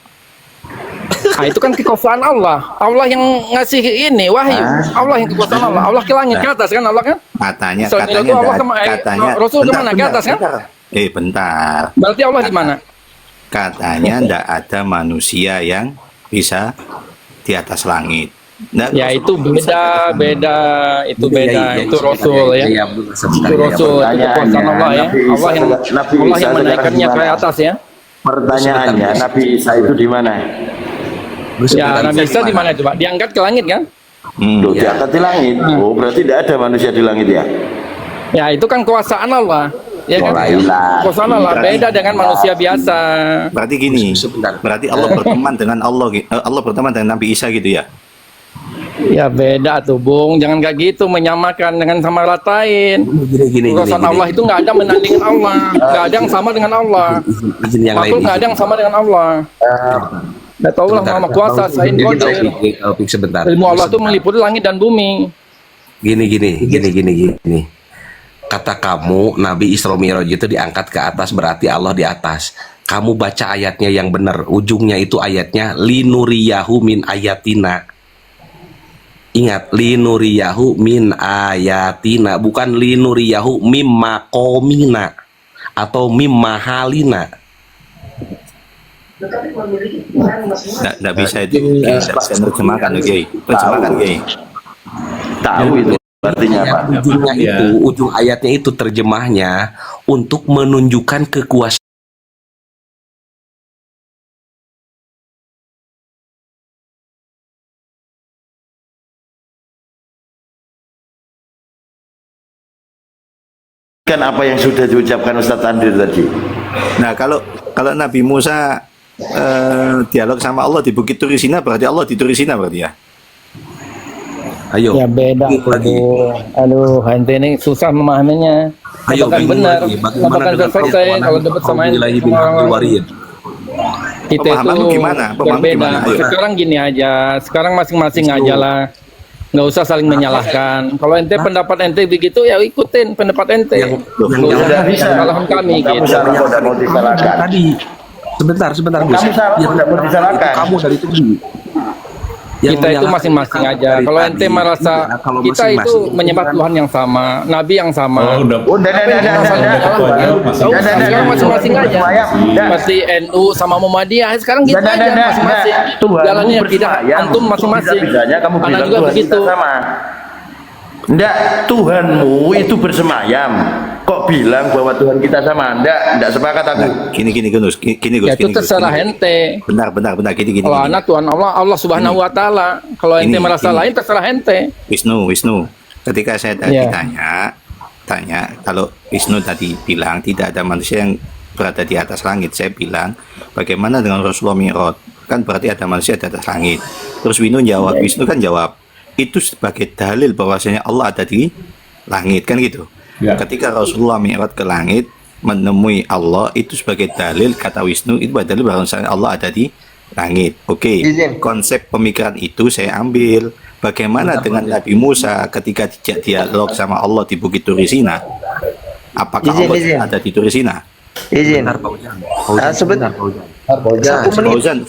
Nah, itu kan kekuasaan Allah. Allah yang ngasih ini wahyu. Allah yang kekuasaan Allah. Allah ke langit ke atas kan Allah kan? Katanya, Soal itu Allah katanya, Rasul kemana? Ke atas kan? Bentar. Berarti Allah di mana? Katanya enggak ada manusia yang bisa di atas langit. Nggak, Ya Rasul itu beda, itu beda, itu Rasul ya. Itu Rasul, itu kekuasaan Allah ya. Allah yang menaikkannya ke atas ya. Pertanyaannya, Nabi Isa itu di mana? Ya Nabi Isa di mana coba? Diangkat ke langit kan? Loh, diangkat di langit. Oh, berarti tidak ada manusia di langit ya? Ya itu kan kekuasaan Allah. Ya kan? Mulailah. Kekuasaan Allah beda dengan manusia biasa. Berarti gini, berarti Allah berteman dengan Allah berteman dengan Nabi Isa gitu ya? Ya beda tuh Bung, jangan kayak gitu menyamakan dengan sama ratain. Urusan Allah itu nggak ada menandingkan Allah, nggak ada yang sama dengan Allah. Makhluk nggak ada yang sama dengan Allah. Nggak tahu lah Maha Kuasa, Sain Qadir. Sebentar. Ilmu Allah itu meliputi langit dan bumi. Gini. Kata kamu Nabi Isra Mi'raj itu diangkat ke atas, berarti Allah di atas. Kamu baca ayatnya yang benar, ujungnya itu ayatnya linuriyahu min ayatina. Ingat, linuriyahu min ayatina, bukan linuriyahu mimma komina atau mimma halina. Nggak bisa itu. Saya terjemahkan, oke. Terjemahkan, oke. Tahu itu artinya apa? Ujungnya itu, ujung ayatnya itu terjemahnya untuk menunjukkan kekuasaan. Kan apa yang sudah diucapkan Ustadz Andir tadi. Nah, kalau Nabi Musa dialog sama Allah di Bukit Turisina, berarti Allah di Turisina berarti ya. Ayo. Ya beda tuh. Aduh, ente ini susah memahaminya. Ayo, Apakah benar? bagaimana Apakah dengan selesai kalau dapat sama kita Pemahamanmu itu gimana? Pemahamanmu berbeda. gimana? Ayo. Sekarang gini aja, sekarang masing-masing aja lah. Nggak usah saling menyalahkan. Kalau ente pendapat ente begitu ya ikutin pendapat ente. Nggak usah kesalahan kami Kamu gitu. salah kok, tidak mau disalahkan. Tadi sebentar Gus. Kamu salah kok, tidak mau disalahkan. Kamu dari tadi. Kita itu masing-masing aja. Kalau ente merasa kita itu menyembah Tuhan yang sama, Nabi yang sama. Sekarang masing-masing aja. Seperti NU sama Muhammadiyah. Sekarang gitu aja masing-masing. Jalannya tidak antum masing-masing. Anak juga begitu. Enggak, Tuhanmu itu bersemayam. Kok bilang bahwa Tuhan kita sama? Enggak sepakat aku. Gini Gus. Ya itu terserah ente. Benar. Gini. Kalau anak Tuhan Allah Subhanahu wa taala. Kalau ente merasa lain terserah ente. Wisnu. Ketika saya tadi tanya kalau Wisnu tadi bilang tidak ada manusia yang berada di atas langit, saya bilang bagaimana dengan Rasulullah Mi'raj? Kan berarti ada manusia di atas langit. Terus Wisnu kan jawab itu sebagai dalil bahwasanya Allah ada di langit, kan gitu. Ketika Rasulullah Mi'raj ke langit menemui Allah, itu sebagai dalil, kata Wisnu itu dalil bahwasanya Allah ada di langit. Oke. Konsep pemikiran itu saya ambil. Bagaimana dengan Nabi Musa ketika dialog sama Allah di Bukit Turisina? Apakah Allah ada di Turisina? Sebentar. Fauzan.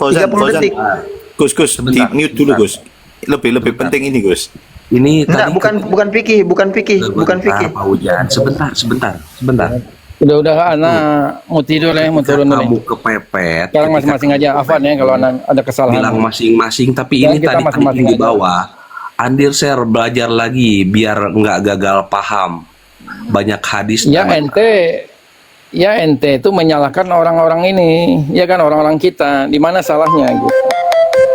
Gus, di mute dulu Gus. Lebih penting ini Gus. Ini enggak, bukan fikih. Pak Hujan, sebentar. Udah anak mau tidur ya, mau turun dulu. Kamu kepepet. Sekarang masing-masing aja Afan ya kalau ada kesalahan. Bilang masing-masing, tapi ini tadi typing di bawah. Andir share belajar lagi biar nggak gagal paham. Banyak hadis. Ya ente itu menyalahkan orang-orang ini, ya kan orang-orang kita. Di mana salahnya gitu.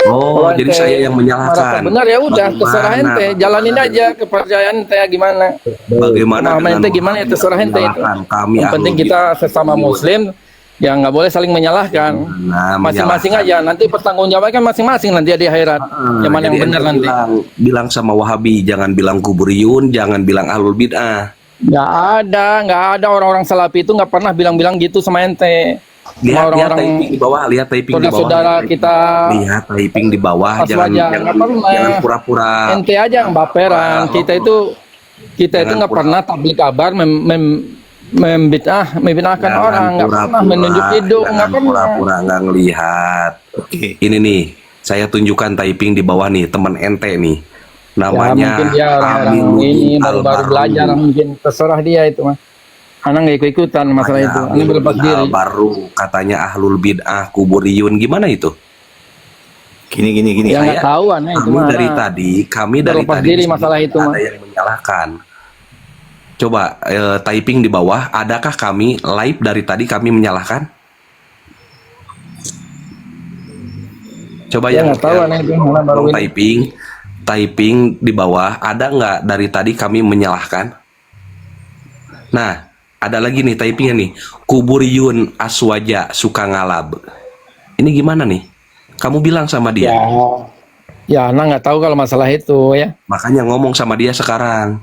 Oh, kalau jadi saya yang menyalahkan. Benar ya udah, terserah ente, jalanin aja kepercayaan ente gimana. Bagaimana ente gimana ya terserah ente itu. Yang penting kita sesama Muslim, ya nggak boleh saling menyalahkan. Masing-masing aja. Nanti pertanggungjawaban masing-masing nanti di akhirat. Yang mana yang benar nanti. Bilang sama Wahabi, jangan bilang kuburiyun, jangan bilang ahlul bid'ah. Nggak ada orang-orang salafi itu nggak pernah bilang-bilang gitu sama ente. Lihat typing di bawah, saudara kita. Lihat typing di bawah, jangan pura-pura. Ente aja yang baperan. Kita itu nggak pernah tablik kabar membid'ahkan orang, nggak pernah menunjuk hidung, nggak pernah. Pura-pura nggak ngelihat. Ini nih, saya tunjukkan typing di bawah nih, teman ente nih. Namanya ya, mungkin dia orang ini baru belajar, mungkin terserah dia itu mah. Anak nggak ikut-ikutan masalah itu. Ini berlepas diri. Baru katanya ahlul bid'ah kuburiyun, gimana itu? Gini. Ya nggak tahu aneh itu mah. Kami dari tadi diri masalah itu ada yang menyalahkan. Coba typing di bawah, adakah kami live dari tadi kami menyalahkan? Coba ya, yang tahu aneh itu baru typing di bawah, ada nggak dari tadi kami menyalahkan? Nah, ada lagi nih typingnya nih, kuburiyun aswaja suka ngalab. Ini gimana nih? Kamu bilang sama dia. Ya, Ana nggak tahu kalau masalah itu ya. Makanya ngomong sama dia sekarang.